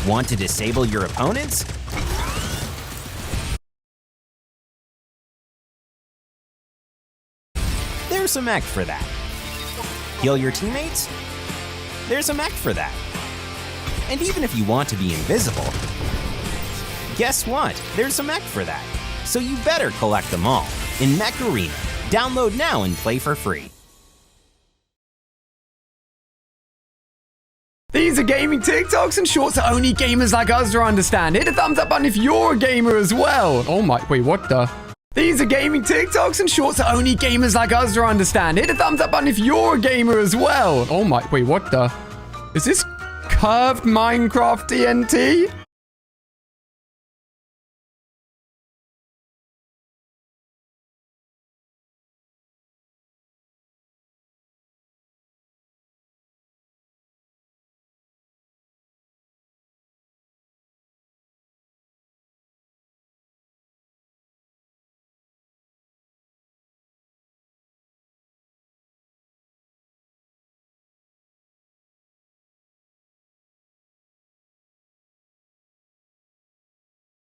Want to disable your opponents? There's a mech for that. Heal your teammates? There's a mech for that. And even if you want to be invisible, guess what? There's a mech for that. So you better collect them all in Mech Arena. Download now and play for free. These are gaming TikToks and shorts that only gamers like us will understand. Hit the thumbs up button if you're a gamer as well. Oh my, wait, what the? These are gaming TikToks and shorts that only gamers like us will understand. Hit the thumbs up button if you're a gamer as well. Oh my, wait, what the? Is this curved Minecraft TNT?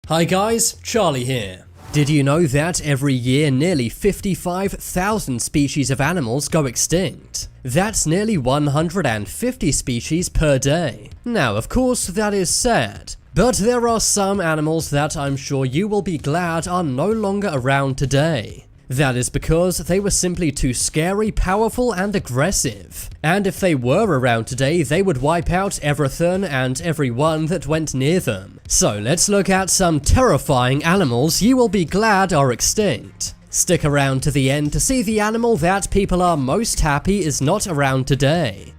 Hi guys, Charlie here. Did you know that every year nearly 55,000 species of animals go extinct? That's nearly 150 species per day. Now, of course, that is sad. But there are some animals that I'm sure you will be glad are no longer around today. That is because they were simply too scary, powerful, and aggressive. And if they were around today, they would wipe out everything and everyone that went near them. So let's look at some terrifying animals you will be glad are extinct. Stick around to the end to see the animal that people are most happy is not around today.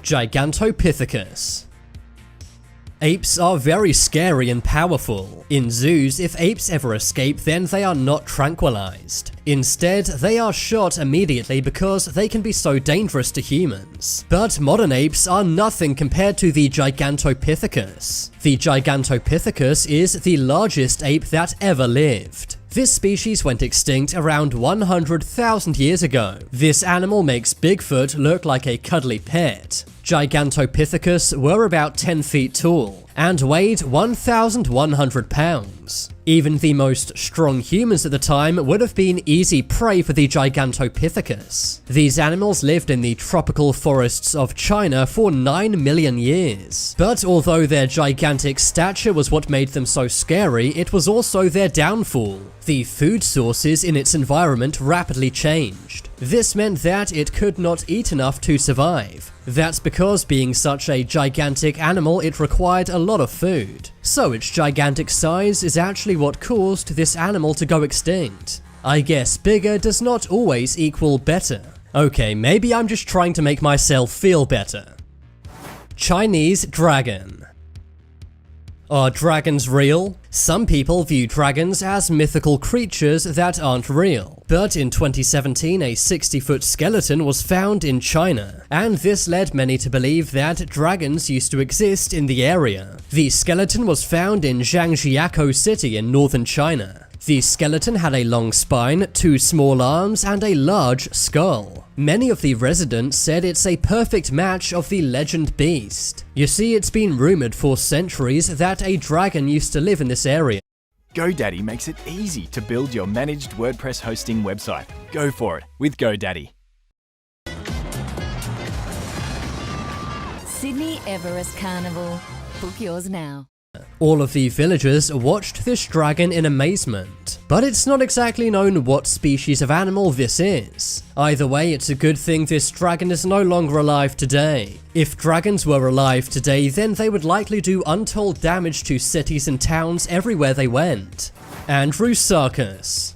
Gigantopithecus. Apes are very scary and powerful. In zoos, if apes ever escape, then they are not tranquilized. Instead, they are shot immediately because they can be so dangerous to humans. But modern apes are nothing compared to the Gigantopithecus. The Gigantopithecus is the largest ape that ever lived. This species went extinct around 100,000 years ago. This animal makes Bigfoot look like a cuddly pet. Gigantopithecus were about 10 feet tall and weighed 1,100 pounds. Even the most strong humans at the time would have been easy prey for the Gigantopithecus. These animals lived in the tropical forests of China for 9 million years. But although their gigantic stature was what made them so scary, it was also their downfall. The food sources in its environment rapidly changed. This meant that it could not eat enough to survive. That's because being such a gigantic animal, it required a lot of food. So its gigantic size is actually what caused this animal to go extinct. I guess bigger does not always equal better. Okay, maybe I'm just trying to make myself feel better. Chinese dragon. Are dragons real? Some people view dragons as mythical creatures that aren't real. But in 2017, a 60-foot skeleton was found in China, and this led many to believe that dragons used to exist in the area. The skeleton was found in Zhangjiakou City in northern China. The skeleton had a long spine, 2 small arms, and a large skull. Many of the residents said it's a perfect match of the legend beast. You see, it's been rumored for centuries that a dragon used to live in this area. GoDaddy makes it easy to build your managed WordPress hosting website. Go for it with GoDaddy. Sydney Everest Carnival. Book yours now. All of the villagers watched this dragon in amazement, but it's not exactly known what species of animal this is. Either way, it's a good thing this dragon is no longer alive today. If dragons were alive today, then they would likely do untold damage to cities and towns everywhere they went. Andrewsarchus.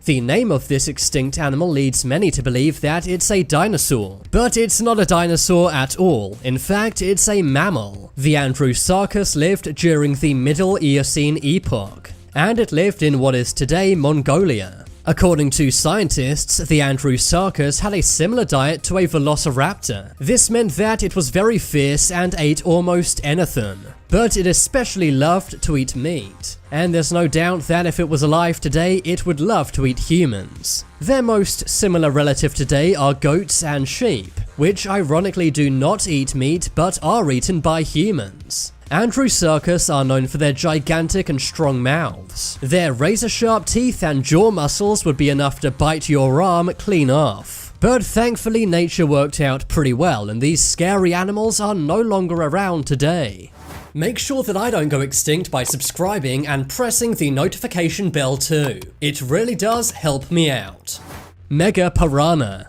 The name of this extinct animal leads many to believe that it's a dinosaur, but it's not a dinosaur at all. In fact, it's a mammal. The Andrewsarchus lived during the Middle Eocene epoch, and it lived in what is today Mongolia. According to scientists, the Andrewsarchus had a similar diet to a velociraptor. This meant that it was very fierce and ate almost anything. But it especially loved to eat meat, and there's no doubt that if it was alive today, it would love to eat humans. Their most similar relative today are goats and sheep, which ironically do not eat meat but are eaten by humans. Andrewsarchus are known for their gigantic and strong mouths. Their razor-sharp teeth and jaw muscles would be enough to bite your arm clean off. But thankfully nature worked out pretty well and these scary animals are no longer around today. Make sure that I don't go extinct by subscribing and pressing the notification bell too. It really does help me out. Mega Piranha.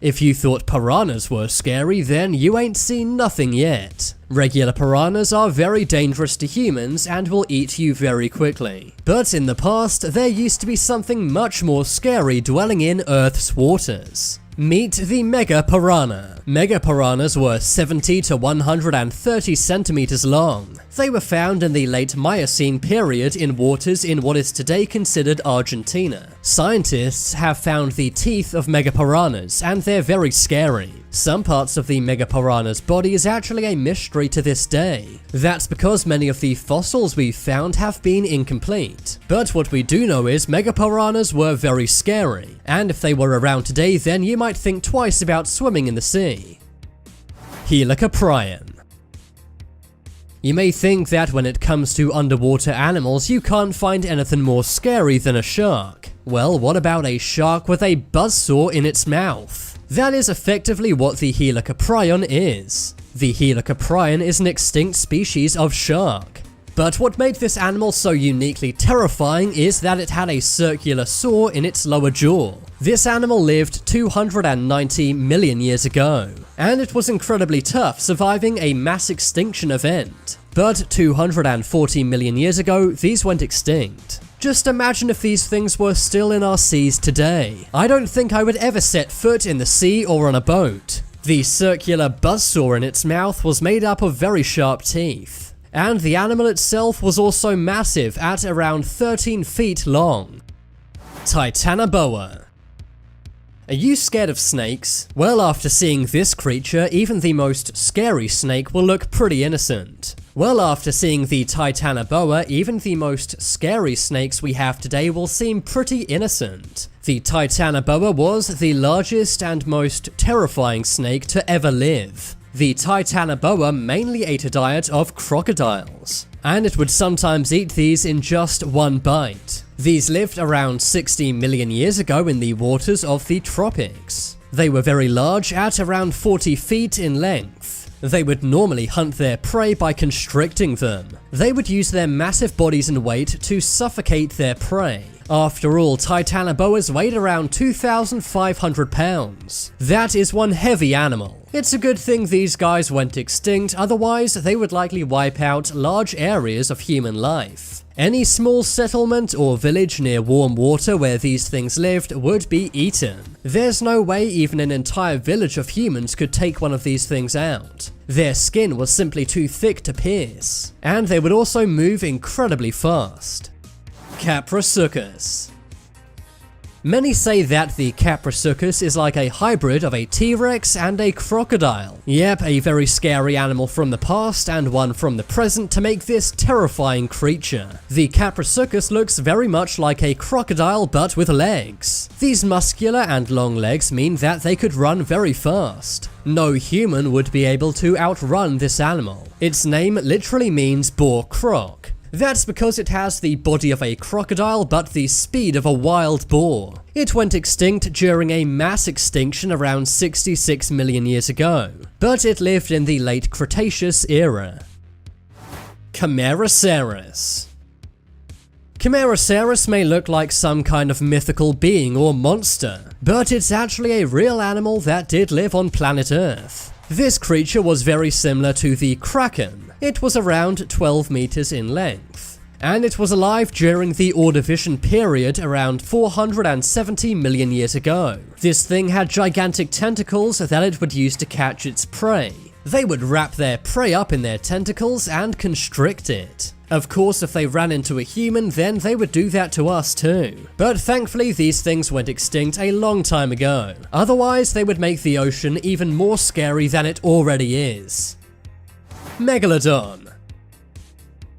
If you thought piranhas were scary, then you ain't seen nothing yet. Regular piranhas are very dangerous to humans and will eat you very quickly. But in the past, there used to be something much more scary dwelling in Earth's waters. Meet the Mega Piranha. Mega Piranhas were 70 to 130 centimeters long. They were found in the late Miocene period in waters in what is today considered Argentina. Scientists have found the teeth of Mega Piranhas and they're very scary. Some parts of the Mega Piranha's body is actually a mystery to this day. That's because many of the fossils we've found have been incomplete. But what we do know is Mega Piranhas were very scary, and if they were around today then you might think twice about swimming in the sea. Helicoprion. You may think that when it comes to underwater animals you can't find anything more scary than a shark. Well, what about a shark with a buzzsaw in its mouth? That is effectively what the Helicoprion is. The Helicoprion is an extinct species of shark. But what made this animal so uniquely terrifying is that it had a circular saw in its lower jaw. This animal lived 290 million years ago, and it was incredibly tough, surviving a mass extinction event. But 240 million years ago, these went extinct. Just imagine if these things were still in our seas today. I don't think I would ever set foot in the sea or on a boat. The circular buzzsaw in its mouth was made up of very sharp teeth. And the animal itself was also massive at around 13 feet long. Titanoboa. Are you scared of snakes? Well, after seeing this creature, even the most scary snake will look pretty innocent. Well, after seeing the Titanoboa, even the most scary snakes we have today will seem pretty innocent. The Titanoboa was the largest and most terrifying snake to ever live. The Titanoboa mainly ate a diet of crocodiles, and it would sometimes eat these in just one bite. These lived around 60 million years ago in the waters of the tropics. They were very large, at around 40 feet in length. They would normally hunt their prey by constricting them. They would use their massive bodies and weight to suffocate their prey. After all, Titanoboas weighed around 2,500 pounds. That is one heavy animal. It's a good thing these guys went extinct, otherwise they would likely wipe out large areas of human life. Any small settlement or village near warm water where these things lived would be eaten. There's no way even an entire village of humans could take one of these things out. Their skin was simply too thick to pierce, and they would also move incredibly fast. Caprosuchus. Many say that the Caprosuchus is like a hybrid of a T-Rex and a crocodile. Yep, a very scary animal from the past and one from the present to make this terrifying creature. The Caprosuchus looks very much like a crocodile but with legs. These muscular and long legs mean that they could run very fast. No human would be able to outrun this animal. Its name literally means boar croc. That's because it has the body of a crocodile but the speed of a wild boar. It went extinct during a mass extinction around 66 million years ago, but it lived in the late Cretaceous era. Camarasaurus. Camarasaurus may look like some kind of mythical being or monster, but it's actually a real animal that did live on planet Earth. This creature was very similar to the Kraken. It was around 12 meters in length, and it was alive during the Ordovician period around 470 million years ago. This thing had gigantic tentacles that it would use to catch its prey. They would wrap their prey up in their tentacles and constrict it. Of course, if they ran into a human, then they would do that to us too. But thankfully, these things went extinct a long time ago. Otherwise, they would make the ocean even more scary than it already is. Megalodon.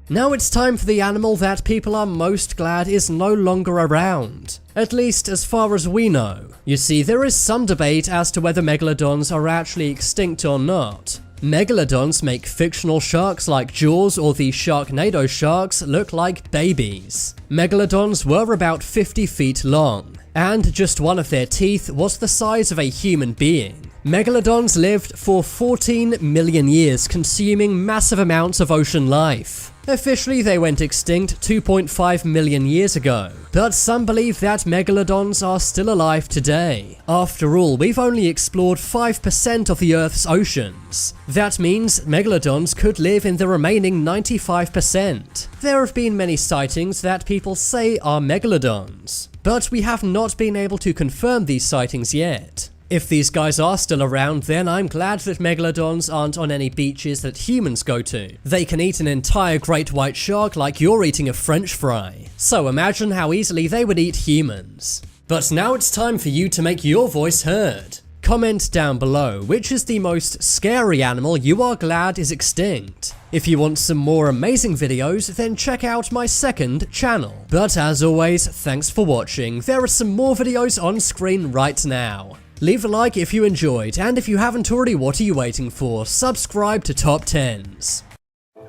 Now it's time for the animal that people are most glad is no longer around. At least as far as we know. You see, there is some debate as to whether megalodons are actually extinct or not. Megalodons make fictional sharks like Jaws or the Sharknado sharks look like babies. Megalodons were about 50 feet long, and just one of their teeth was the size of a human being. Megalodons lived for 14 million years, consuming massive amounts of ocean life. Officially, they went extinct 2.5 million years ago, but some believe that megalodons are still alive today. After all, we've only explored 5% of the Earth's oceans. That means megalodons could live in the remaining 95%. There have been many sightings that people say are megalodons, but we have not been able to confirm these sightings yet. If these guys are still around, then I'm glad that megalodons aren't on any beaches that humans go to. They can eat an entire great white shark like you're eating a French fry. So imagine how easily they would eat humans. But now it's time for you to make your voice heard. Comment down below which is the most scary animal you are glad is extinct. If you want some more amazing videos, then check out my second channel. But as always, thanks for watching. There are some more videos on screen right now. Leave a like if you enjoyed, and if you haven't already, what are you waiting for? Subscribe to Top 10s.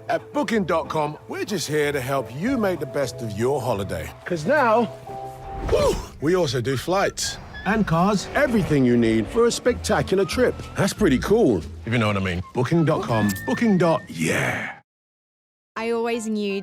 At Booking.com, we're just here to help you make the best of your holiday. Because now, we also do flights and cars, everything you need for a spectacular trip. That's pretty cool, if you know what I mean. Booking.com, yeah. I always knew